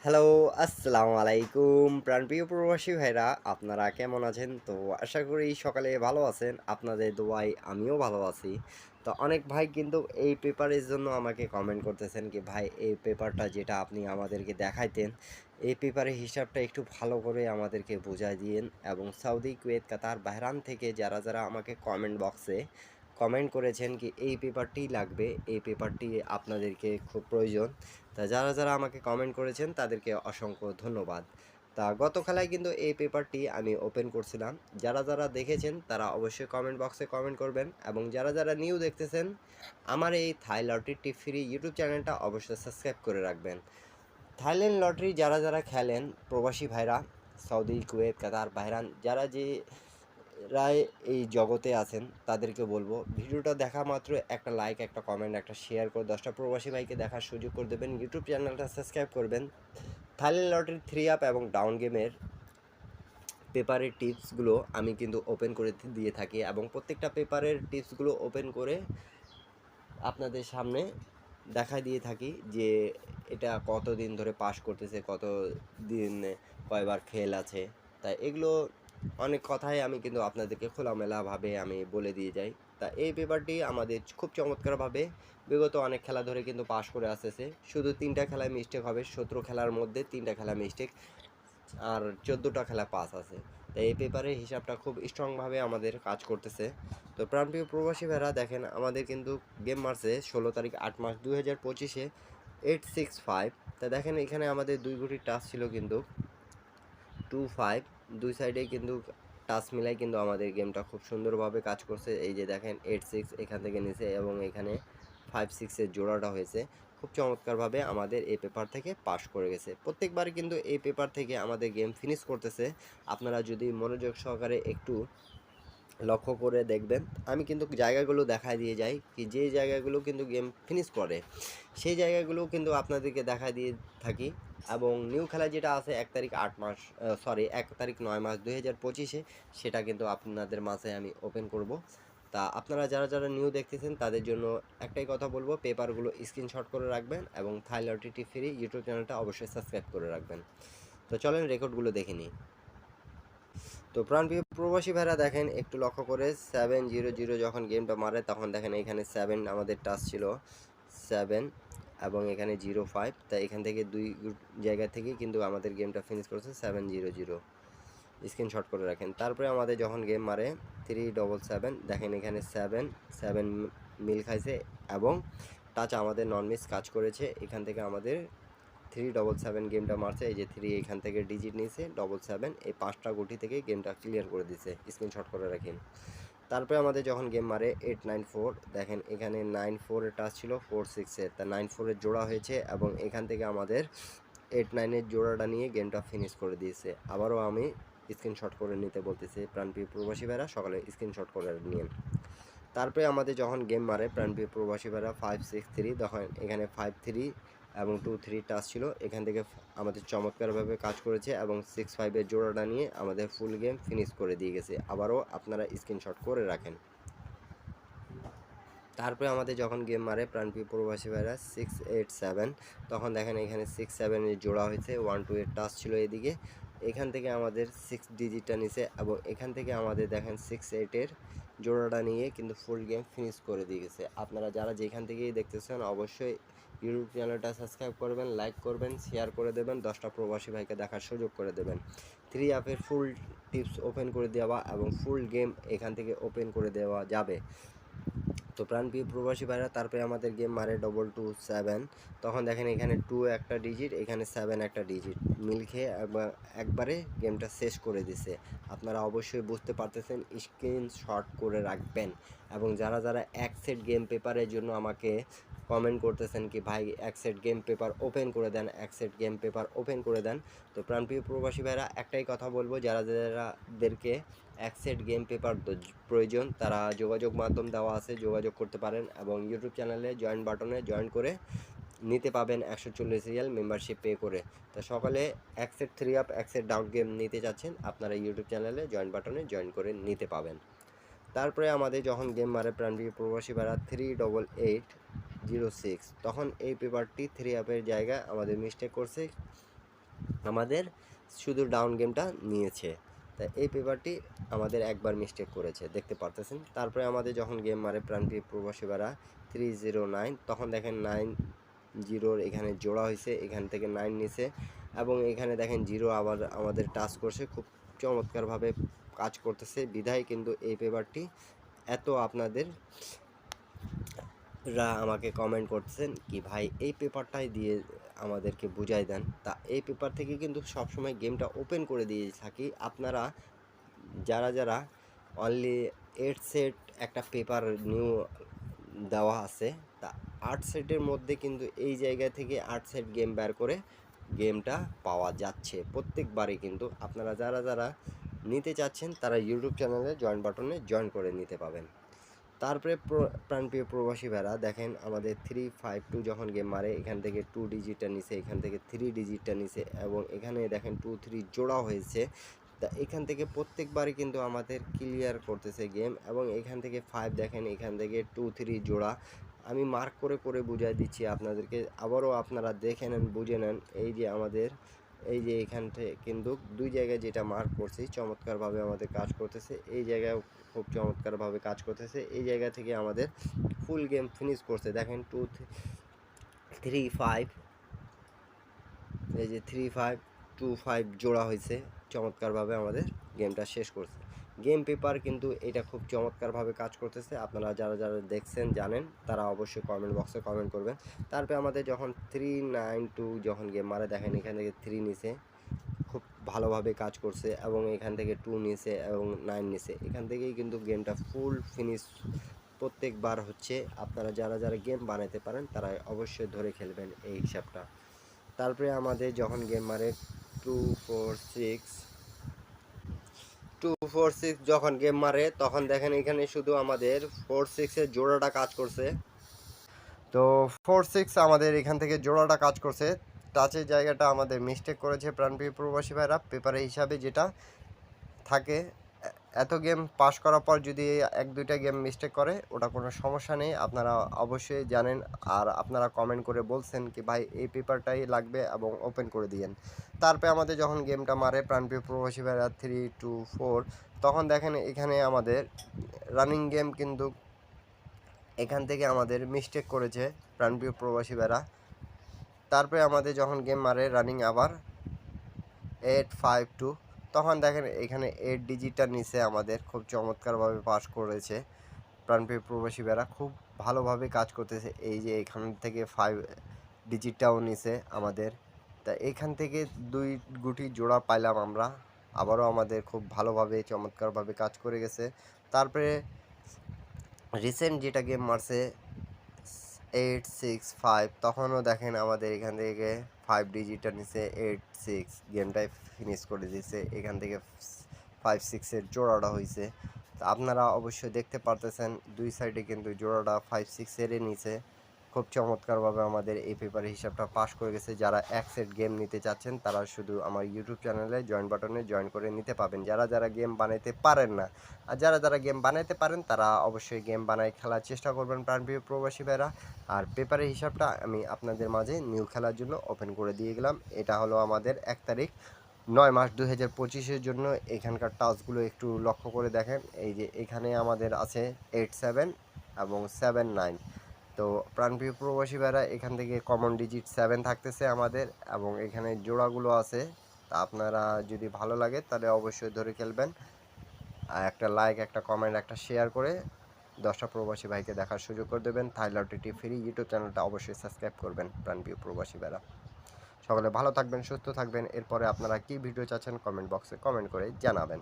Hello, আসসালামু আলাইকুম প্রাণপ্রিয় প্রবাসী ভাইরা, আপনারা কেমন আছেন? তো আশা করি সকালে ভালো আছেন। আপনাদের দোয়ায় আমিও ভালো আছি। তো অনেক ভাই কিন্তু এই পেপারের জন্য আমাকে কমেন্ট করতেছেন কি ভাই এই পেপারটা যেটা আপনি আমাদেরকে দেখাইতেন, এই পেপারের হিসাবটা একটু ভালো করে আমাদেরকে বুঝায় দিয়েন এবং সৌদি, কুয়েত, কাতার, বাহরান থেকে যারা আমাকে কমেন্ট বক্সে কমেন্ট করেছেন কি এই পেপারটিই লাগবে, এই পেপারটি আপনাদেরকে খুব প্রয়োজন। তা যারা আমাকে কমেন্ট করেছেন তাদেরকে অসংখ্য ধন্যবাদ। তা গত খেলায় কিন্তু এই পেপারটি আমি ওপেন করছিলাম। যারা দেখেছেন তারা অবশ্যই কমেন্ট বক্সে কমেন্ট করবেন এবং যারা নিউ দেখতেছেন আমার এই থাই লটারি টিপ ফ্রি ইউটিউব চ্যানেলটা অবশ্যই সাবস্ক্রাইব করে রাখবেন। থাইল্যান্ড লটারি যারা খেলেন প্রবাসী ভাইরা, সৌদি, কুয়েত, কাতার, বাহরান যে রায় এই জগতে আছেন তাদেরকে বলবো ভিডিওটা দেখা মাত্র একটা লাইক, একটা কমেন্ট, একটা শেয়ার করে 10টা প্রবাসী ভাইকে দেখার সুযোগ করে দেবেন। ইউটিউব চ্যানেলটা সাবস্ক্রাইব করবেন। থাইল্যান্ড লটারি 3 আপ এবং ডাউন গেমের পেপারের টিপসগুলো আমি কিন্তু ওপেন করে দিয়ে থাকি এবং প্রত্যেকটা পেপারের টিপসগুলো ওপেন করে আপনাদের সামনে দেখা দিয়ে থাকি যে এটা কতদিন ধরে পাস করতেছে, কত দিন কয়বার ফেল আছে। তাই এগুলো অনেক কথাই আমি কিন্তু আপনাদেরকে খোলামেলাভাবে আমি বলে দিয়ে যাই। তা এই পেপারটি আমাদের খুব চমৎকারভাবে বিগত অনেক খেলা ধরে কিন্তু পাস করে আসতেছে। শুধু 3টা খেলায় মিস্টেক হবে, 17 খেলার মধ্যে 3টা খেলা মিস্টেক আর 14টা খেলা পাস আছে। তাই এই পেপারের হিসাবটা খুব স্ট্রংভাবে আমাদের কাজ করতেছে। তো প্রাণপ্রিয় প্রবাসী ভাইরা দেখেন আমাদের কিন্তু গেম মারছে 16 তারিখ 8 মাস 2025-এ 865। তা দেখেন এখানে আমাদের 2 গুটি টাচ ছিল কিন্তু 25, দুই সাইডে কিন্তু টাচ মিলাই কিন্তু আমাদের গেমটা খুব সুন্দরভাবে কাজ করছে। এই যে দেখেন 86 এখান থেকে নিচে এবং এখানে 56-এর জোড়াটা হয়েছে। খুব চমৎকারভাবে আমাদের এই পেপার থেকে পাস করে গেছে। প্রত্যেকবার কিন্তু এই পেপার থেকে আমাদের গেম ফিনিশ করতেছে। আপনারা যদি মনোযোগ সহকারে একটু লক্ষ্য করে দেখবেন, আমি কিন্তু জায়গাগুলো দেখায় দিয়ে যাই কি যে জায়গাগুলো কিন্তু গেম ফিনিশ করে সেই জায়গাগুলো কিন্তু আপনাদেরকে দেখায় দিয়ে থাকি। এবং নিউ খেলা যেটা আছে 1 তারিখ 9 মাস 2025-এ সেটা কিন্তু আপনাদের মাঝে আমি ওপেন করব। তা আপনারা যারা নিউ দেখতেছেন তাদের জন্য একটাই কথা বলবো, পেপারগুলো স্ক্রিনশট করে রাখবেন এবং থাই লটারি টিপ ফ্রি ইউটিউব চ্যানেলটা অবশ্যই সাবস্ক্রাইব করে রাখবেন। তো চলেন রেকর্ডগুলো দেখে নিই। তো প্রাণপ্রিয় প্রবাসী ভাইরা দেখেন একটু লক্ষ্য করে 700 যখন গেমটা মারে তখন দেখেন এখানে 7 আমাদের টাচ ছিল 7 এবং এখানে 05। তাই এখান থেকে দুই জায়গা থেকে কিন্তু আমাদের গেমটা ফিনিশ করেছে 700। স্ক্রিনশট করে রাখেন। তারপরে আমাদের যখন গেম মারে 377 দেখেন এখানে 7 মিল খাইছে এবং টাচ আমাদের নন মিস কাজ করেছে। এখান থেকে আমাদের 377 গেমটা মারছে। এই যে 3 এখান থেকে ডিজিট নিয়েছে 77, এই 5টা গুটি থেকে গেমটা ক্লিয়ার করে দিছে। স্ক্রিনশট করে রাখেন। তারপরে আমাদের যখন গেম মারে 894 দেখেন এখানে 94 এর টাচ ছিল 46-এর, তা 94 এর জোড়া হয়েছে এবং এখান থেকে আমাদের 89 এর জোড়াটা নিয়ে গেমটা ফিনিশ করে দিয়েছে। আবারও আমি স্ক্রিনশট করে নিতে বলতেছি প্রাণপ্রিয় প্রবাসী ভাইরা, সকালে স্ক্রিনশট করে নিন। তারপরে আমাদের যখন গেম মারে প্রাণপ্রিয় প্রবাসী ভাইরা 563 তখন এখানে 53 এবং 23 টাচ ছিল, এখান থেকে আমাদের চমৎকারভাবে কাজ করেছে এবং 65-এর জোড়াটা নিয়ে আমাদের ফুল গেম ফিনিশ করে দিয়ে গেছে। আবারও আপনারা স্ক্রিনশট করে রাখেন। তারপরে আমাদের যখন গেম মারে প্রাণপ্রিয় প্রবাসী ভাইরা 687 তখন দেখেন এখানে 67-এর জোড়া হয়েছে, 12-এর টাচ ছিল এদিকে, এখান থেকে আমাদের 6 ডিজিটটা নিছে এবং এখান থেকে আমাদের দেখেন 68-এর জোড়াটা নিয়ে কিন্তু ফুল গেম ফিনিশ করে দিয়ে গেছে। আপনারা যারা যেখান থেকেই দেখতেছেন অবশ্যই ইউটিউব চ্যানেলটা সাবস্ক্রাইব করবেন, লাইক করবেন, শেয়ার করে দেবেন, 10টা প্রবাসী ভাইকে দেখার সুযোগ করে দেবেন। 3 আপের ফুল টিপস ওপেন করে দেওয়া এবং ফুল গেম এখান থেকে ওপেন করে দেওয়া যাবে। তো প্রাণপ্রিয় প্রবাসী ভাইরা তারপরে আমাদের গেম মারে 227 তখন দেখেন এখানে 2 একটা ডিজিট, এখানে 7 একটা ডিজিট মিল খেয়ে একবারে গেমটা শেষ করে দিছে। আপনারা অবশ্যই বুঝতে পারতেছেন, স্ক্রিনশট করে রাখবেন। এবং যারা এক সেট গেম পেপারের জন্য আমাকে কমেন্ট করতেছেন কি ভাই এক সেট গেম পেপার ওপেন করে দেন, এক সেট গেম পেপার ওপেন করে দেন। তো প্রাণপ্রিয় প্রবাসী ভাইরা একটাই কথা বলবো, যারাদেরকে এক সেট গেম পেপার প্রয়োজন তারা যোগাযোগ মাধ্যম দেওয়া আছে, যোগাযোগ করতে পারেন এবং ইউটিউব চ্যানেলে জয়েন বাটনে জয়েন করে নিতে পাবেন 140 রিয়াল মেম্বারশিপ পে করে। তো সকালে এক সেট 3 আপ এক সেট ডাউন গেম নিতে চাচ্ছেন আপনারা ইউটিউব চ্যানেলে জয়েন বাটনে জয়েন করে নিতে পাবেন। তারপরে আমাদের যখন গেম মারে প্রাণপ্রিয় প্রবাসী ভাড়া 38806 তখন এই পেপারটি 3 আপের জায়গায় আমাদের মিস্টেক করছে আমাদের শুধু ডাউন গেমটা নিয়েছে। তাই এই পেপারটি আমাদের একবার মিস্টেক করেছে, দেখতে পারতেছেন। তারপরে আমাদের যখন গেম মারে প্রাণপ্রিয় প্রবাসী ভাইরা 309, তখন দেখেন 90 এখানে জোড়া হয়েছে, এখান থেকে 9 নিছে এবং এখানে দেখেন 0 আবার আমাদের টাচ করছে, খুব চমৎকারভাবে কাজ করতেছে। বিধায় কিন্তু এই পেপারটি এত আপনাদের আমাকে কমেন্ট করতেছেন কি ভাই এই পেপারটাই দিয়ে আমাদেরকে বুঝাই দেন। তা এই পেপার থেকে কিন্তু সবসময় গেমটা ওপেন করে দিয়ে থাকি। আপনারা যারা অনলি 8 সেট একটা পেপার নিউ দেওয়া আছে, তা 8 সেটের মধ্যে কিন্তু এই জায়গা থেকে 8 সেট গেম বের করে গেমটা পাওয়া যাচ্ছে প্রত্যেকবারই। কিন্তু আপনারা যারা নিতে চাচ্ছেন তারা ইউটিউব চ্যানেলে জয়েন বাটনে জয়েন করে নিতে পাবেন। তারপরে প্রাণপ্রিয় প্রবাসী ভাইরা দেখেন আমাদের 352 যখন গেম মারে, এখান থেকে 2 ডিজিটটা নিছে, এখান থেকে 3 ডিজিটটা নিছে এবং এখানে দেখেন 2 3 জোড়া হয়েছে। তা এখান থেকে প্রত্যেকবারই কিন্তু আমাদের ক্লিয়ার করতেছে গেম এবং এখান থেকে 5 দেখেন, এখান থেকে 2 3 জোড়া। আমি মার্ক করে করে বুঝাই দিচ্ছি আপনাদেরকে, আবারও আপনারা দেখে নেন, বুঝে নেন। এই যে আমাদের এই যে এখান থেকে কিন্তু দুই জায়গায় যেটা মার্ক করছি চমৎকারভাবে আমাদের কাজ করতেছে, এই জায়গায় খুব চমৎকারভাবে কাজ করতেছে। এই জায়গা থেকে আমাদের ফুল গেম ফিনিশ করছে। দেখেন 2 3 5, এই যে 3 5 2 5 জোড়া হয়েছে, চমৎকারভাবে আমাদের গেমটা শেষ করছে। গেম পেপার কিন্তু এটা খুব চমৎকারভাবে কাজ করতেছে। আপনারা যারা দেখছেন জানেন, তারা অবশ্যই কমেন্ট বক্সে কমেন্ট করবেন। তারপরে আমাদের যখন 392 যখন গেম মারে, দেখেন এখান থেকে 3 নিছে, খুব ভালোভাবে কাজ করছে এবং এখান থেকে 2 নিছে এবং 9 নিছে। এখান থেকেই কিন্তু গেমটা ফুল ফিনিশ প্রত্যেকবার হচ্ছে। আপনারা যারা গেম বানাতে পারেন তারা অবশ্যই ধরে খেলবেন এই হিসাবটা। তারপরে আমাদের যখন গেম মারে 246 যখন গেম মারে, তখন দেখেন এখানে শুধু আমাদের 46-এর জোড়াটা কাজ করছে। তো 46 আমাদের এখান থেকে জোড়াটা কাজ করছে, টাচের জায়গাটা আমাদের মিস্টেক করেছে প্রাণপ্রিয় প্রবাসী ভাইরা। পেপারের হিসাবে যেটা থাকে, এত গেম পাস করার পর যদি 1-2টা গেম মিস্টেক করে ওটা কোনো সমস্যা নেই, আপনারা অবশ্যই জানেন। আর আপনারা কমেন্ট করে বলছেন কি ভাই এই পেপারটাই লাগবে এবং ওপেন করে দিয়েন। তারপরে আমাদের যখন গেমটা মারে প্রাণপ্রিয় প্রবাসী ভাইরা 324, তখন দেখেন এখানে আমাদের রানিং গেম কিন্তু এখান থেকে আমাদের মিস্টেক করেছে প্রাণপ্রিয় প্রবাসী ভাইরা। তারপরে আমাদের যখন গেম মারে রানিং আবার 852, তখন দেখেন এখানে 8 ডিজিটটা নিচে আমাদের খুব চমৎকারভাবে পাস করেছে প্রাণপ্রিয় প্রবাসী ভাইরা, খুব ভালোভাবে কাজ করতেছে। এই যে এখান থেকে 5 ডিজিটটাও নিচে আমাদের। তা এখান থেকে 2 গুটি জোড়া পাইলাম আমরা, আবারও আমাদের খুব ভালোভাবে চমৎকারভাবে কাজ করে গেছে। তারপরে রিসেন্ট যেটা গেম মারছে 865, তখনও দেখেন আমাদের এখান থেকে 5 ডিজিটটা নিচে 86, গেমটাই ফিনিশ করে দিয়েছে। এখান থেকে 5-6-এর জোড়াটা হয়েছে। তো আপনারা অবশ্যই দেখতে পারতেছেন দুই সাইডে কিন্তু জোড়াটা 5-6-এরই নিচে। খুব চমৎকারভাবে আমাদের এই পেপারের হিসাবটা পাস করে গেছে। যারা এক সেট গেম নিতে চাচ্ছেন তারা শুধু আমার ইউটিউব চ্যানেলে জয়েন বাটনে জয়েন করে নিতে পাবেন, যারা গেম বানাইতে পারেন না। আর যারা গেম বানাইতে পারেন তারা অবশ্যই গেম বানায় খেলার চেষ্টা করবেন প্রাণপ্রিয় প্রবাসী ভাইরা। আর পেপারের হিসাবটা আমি আপনাদের মাঝে নিউ খেলার জন্য ওপেন করে দিয়ে গেলাম। এটা হলো আমাদের 1 তারিখ 9 মাস 2025-এর জন্য। এখানকার টাচগুলো একটু লক্ষ্য করে দেখেন, এই যে এখানে আমাদের আছে 87 এবং 79। তো প্রাণপ্রিয় প্রবাসী ভাইরা এখান থেকে কমন ডিজিট 7 থাকতেছে আমাদের এবং এখানে জোড়াগুলো আছে। তা আপনারা যদি ভালো লাগে তাহলে অবশ্যই ধরে খেলবেন। আর একটা লাইক, একটা কমেন্ট, একটা শেয়ার করে 10টা প্রবাসী ভাইকে দেখার সুযোগ করে দেবেন। থাইল্যান্ড টিটি ফ্রি ইউটিউব চ্যানেলটা অবশ্যই সাবস্ক্রাইব করবেন প্রাণপ্রিয় প্রবাসী ভাইরা। সকলে ভালো থাকবেন, সুস্থ থাকবেন। এরপরে আপনারা কি ভিডিও চাচ্ছেন কমেন্ট বক্সে কমেন্ট করে জানাবেন।